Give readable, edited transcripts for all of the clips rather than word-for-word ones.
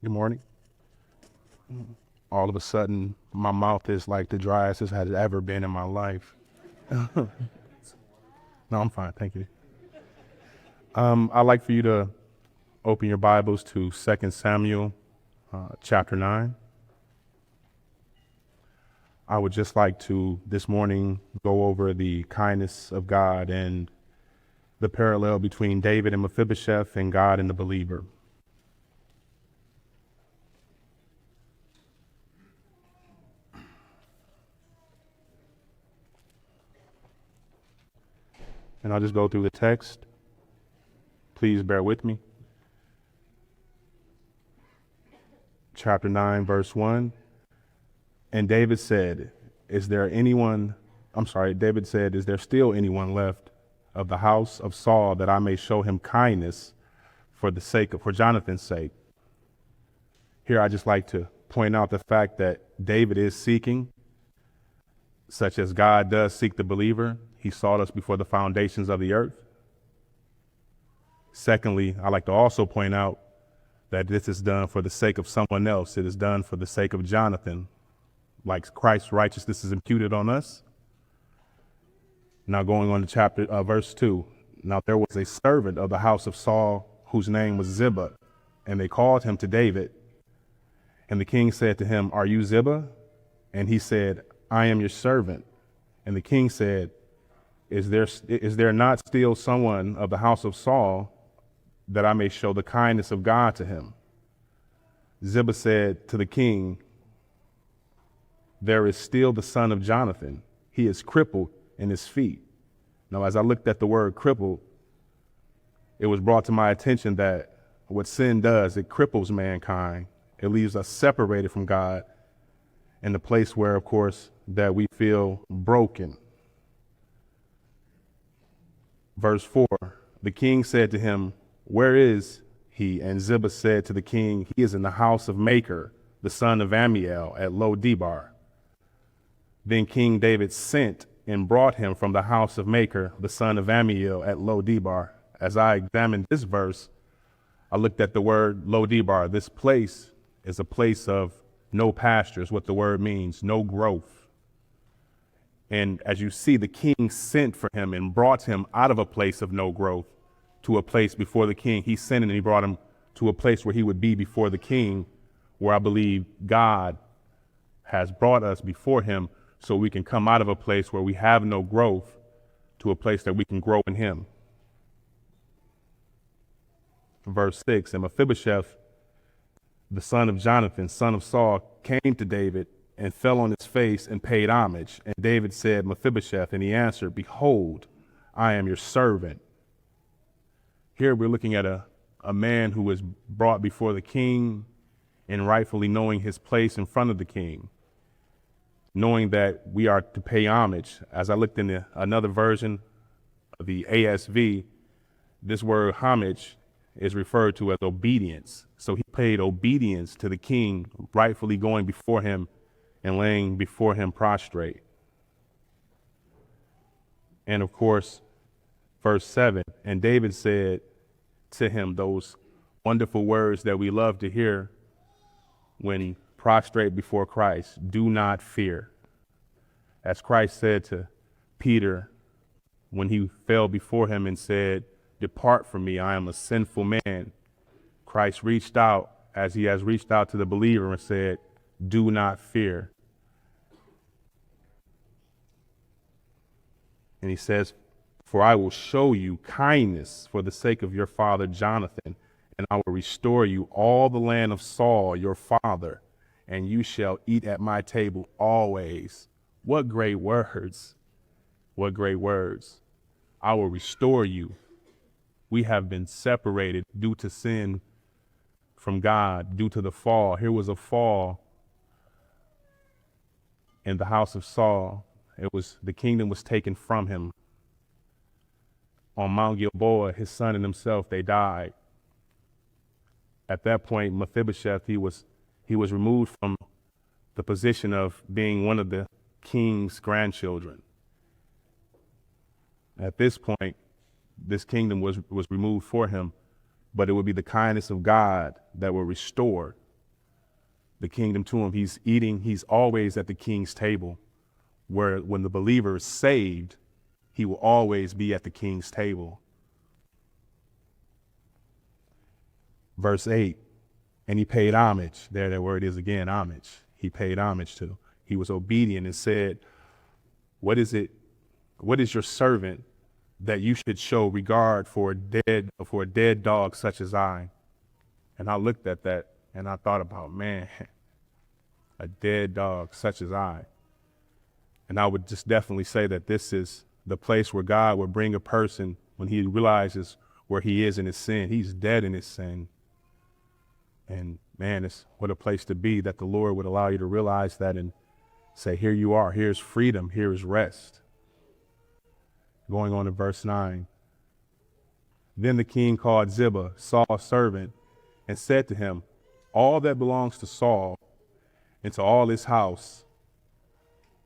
Good morning. All of a sudden, my mouth is like the driest it has ever been in my life. No, I'm fine. Thank you. I'd like for you to open your Bibles to 2 Samuel chapter 9. I would just like to this morning go over the kindness of God and the parallel between David and Mephibosheth and God and the believer. And I'll just go through the text. Please bear with me. Chapter 9, verse 1. And David said, David said, is there still anyone left of the house of Saul that I may show him kindness for Jonathan's sake? Here I just like to point out the fact that David is seeking, such as God does seek the believer. He sought us before the foundations of the earth. Secondly, I like to also point out that this is done for the sake of someone else. It is done for the sake of Jonathan. Like Christ's righteousness is imputed on us. Now going on to verse 2. Now there was a servant of the house of Saul whose name was Ziba, and they called him to David. And the king said to him, Are you Ziba? And he said, I am your servant. And the king said, Is there not still someone of the house of Saul that I may show the kindness of God to him? Ziba said to the king, There is still the son of Jonathan. He is crippled in his feet. Now, as I looked at the word crippled, it was brought to my attention that what sin does, it cripples mankind. It leaves us separated from God in the place where, of course, that we feel broken. Verse 4, the king said to him, Where is he? And Ziba said to the king, He is in the house of Machir, the son of Ammiel, at Lodebar. Then King David sent and brought him from the house of Machir, the son of Ammiel, at Lodebar. As I examined this verse, I looked at the word Lodebar. This place is a place of no pastures, what the word means, no growth. And as you see, the king sent for him and brought him out of a place of no growth to a place before the king. He sent him and he brought him to a place where he would be before the king, where I believe God has brought us before him so we can come out of a place where we have no growth to a place that we can grow in him. Verse 6, and Mephibosheth, the son of Jonathan, son of Saul, came to David and fell on his face and paid homage. And David said, Mephibosheth, and he answered, Behold, I am your servant. Here we're looking at a man who was brought before the king and rightfully knowing his place in front of the king, knowing that we are to pay homage. As I looked in another version of the ASV, this word homage is referred to as obedience. So he paid obedience to the king, rightfully going before him and laying before him prostrate. And of course, verse 7, and David said to him those wonderful words that we love to hear when prostrate before Christ, do not fear. As Christ said to Peter when he fell before him and said, Depart from me, I am a sinful man. Christ reached out as he has reached out to the believer and said, do not fear. And he says, For I will show you kindness for the sake of your father Jonathan, and I will restore you all the land of Saul, your father, and you shall eat at my table always. What great words. What great words. I will restore you. We have been separated due to sin from God, due to the fall. Here was a fall in the house of Saul. The kingdom was taken from him. On Mount Gilboa, his son and himself, they died. At that point, Mephibosheth, he was removed from the position of being one of the king's grandchildren. At this point, this kingdom was removed for him, but it would be the kindness of God that will restore the kingdom to him. He's eating, he's always at the king's table, where when the believer is saved, he will always be at the king's table. Verse 8, and he paid homage. There that word is again, homage. He paid homage to. He was obedient and said, what is your servant that you should show regard for a dead dog such as I? And I looked at that and I thought about, man, a dead dog such as I. And I would just definitely say that this is the place where God would bring a person when he realizes where he is in his sin. He's dead in his sin. And man, it's what a place to be, that the Lord would allow you to realize that and say, here you are, here's freedom, here is rest. Going on to verse 9. Then the king called Ziba, Saul's servant, and said to him, all that belongs to Saul and to all his house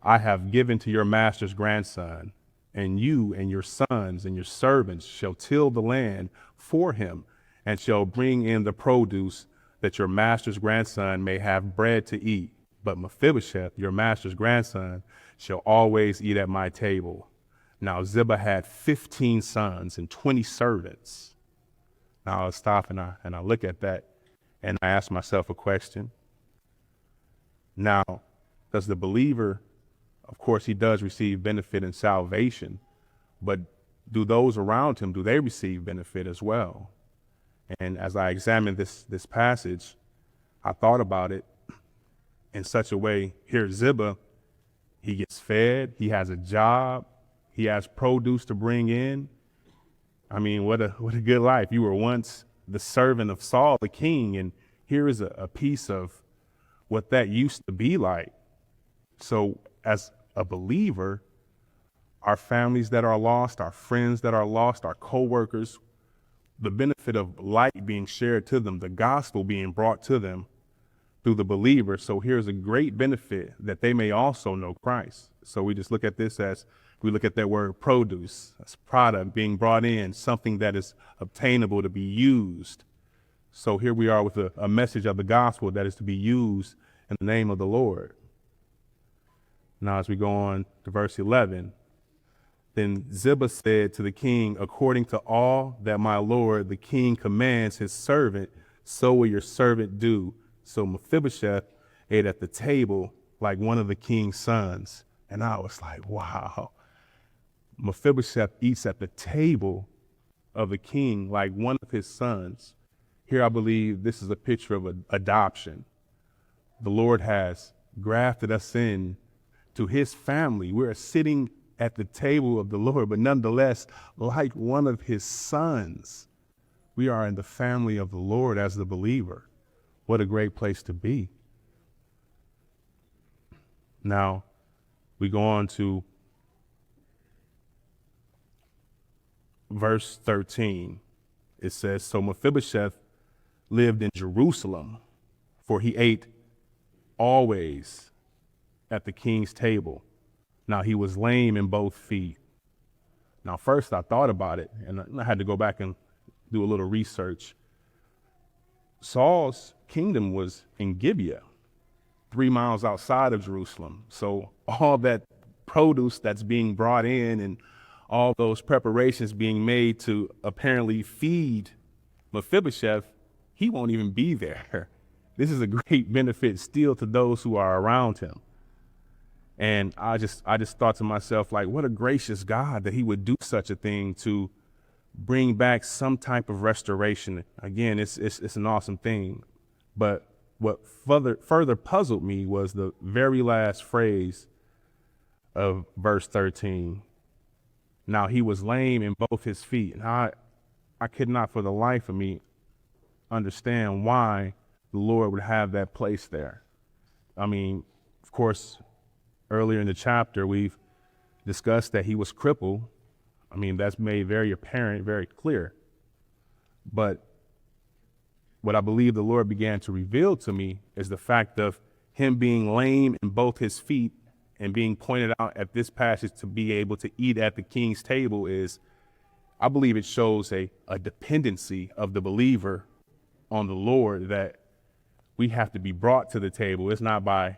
I have given to your master's grandson, and you and your sons and your servants shall till the land for him and shall bring in the produce, that your master's grandson may have bread to eat. But Mephibosheth, your master's grandson, shall always eat at my table. Now Ziba had 15 sons and 20 servants. Now I'll stop and I look at that and I ask myself a question. Now, does the believer, of course he does receive benefit in salvation, but do those around him, do they receive benefit as well? And as I examined this passage, I thought about it in such a way. Here, Ziba, he gets fed, he has a job, he has produce to bring in. I mean, what a good life. You were once the servant of Saul, the king, and here is a piece of what that used to be like. So as a believer, our families that are lost, our friends that are lost, our co-workers, the benefit of light being shared to them, the gospel being brought to them through the believer. So here's a great benefit, that they may also know Christ. So we just look at this as, we look at that word produce, as product being brought in, something that is obtainable to be used. So here we are with a message of the gospel that is to be used in the name of the Lord. Now as we go on to verse 11, then Ziba said to the king, according to all that my lord the king commands his servant, so will your servant do. So Mephibosheth ate at the table like one of the king's sons. And I was like, wow. Mephibosheth eats at the table of the king like one of his sons. Here I believe this is a picture of adoption. The Lord has grafted us in to his family. We're sitting at the table of the Lord, but nonetheless, like one of his sons, we are in the family of the Lord as the believer. What a great place to be. Now, we go on to verse 13. It says, so Mephibosheth lived in Jerusalem, for he ate always at the king's table. Now he was lame in both feet. Now first I thought about it, and I had to go back and do a little research. Saul's kingdom was in Gibeah, 3 miles outside of Jerusalem. So all that produce that's being brought in and all those preparations being made to apparently feed Mephibosheth, he won't even be there. This is a great benefit still to those who are around him. And I just thought to myself, like, what a gracious God that he would do such a thing to bring back some type of restoration. Again, it's an awesome thing. But what further puzzled me was the very last phrase of verse 13. Now he was lame in both his feet. And I could not for the life of me understand why the Lord would have that place there. I mean, of course, earlier in the chapter, we've discussed that he was crippled. I mean, that's made very apparent, very clear. But what I believe the Lord began to reveal to me is the fact of him being lame in both his feet and being pointed out at this passage to be able to eat at the king's table is, I believe it shows a dependency of the believer on the Lord, that we have to be brought to the table. It's not by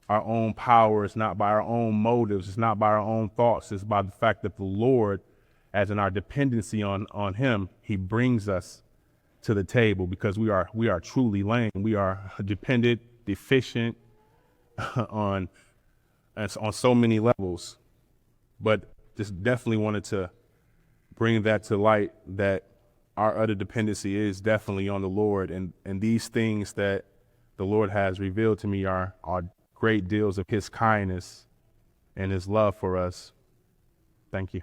our own power. It's not by our own motives. It's not by our own thoughts. It's by the fact that the Lord, as in our dependency on him, he brings us to the table because we are truly lame. We are dependent, deficient on so many levels. But just definitely wanted to bring that to light, that our utter dependency is definitely on the Lord. And these things that the Lord has revealed to me are great deals of his kindness and his love for us. Thank you.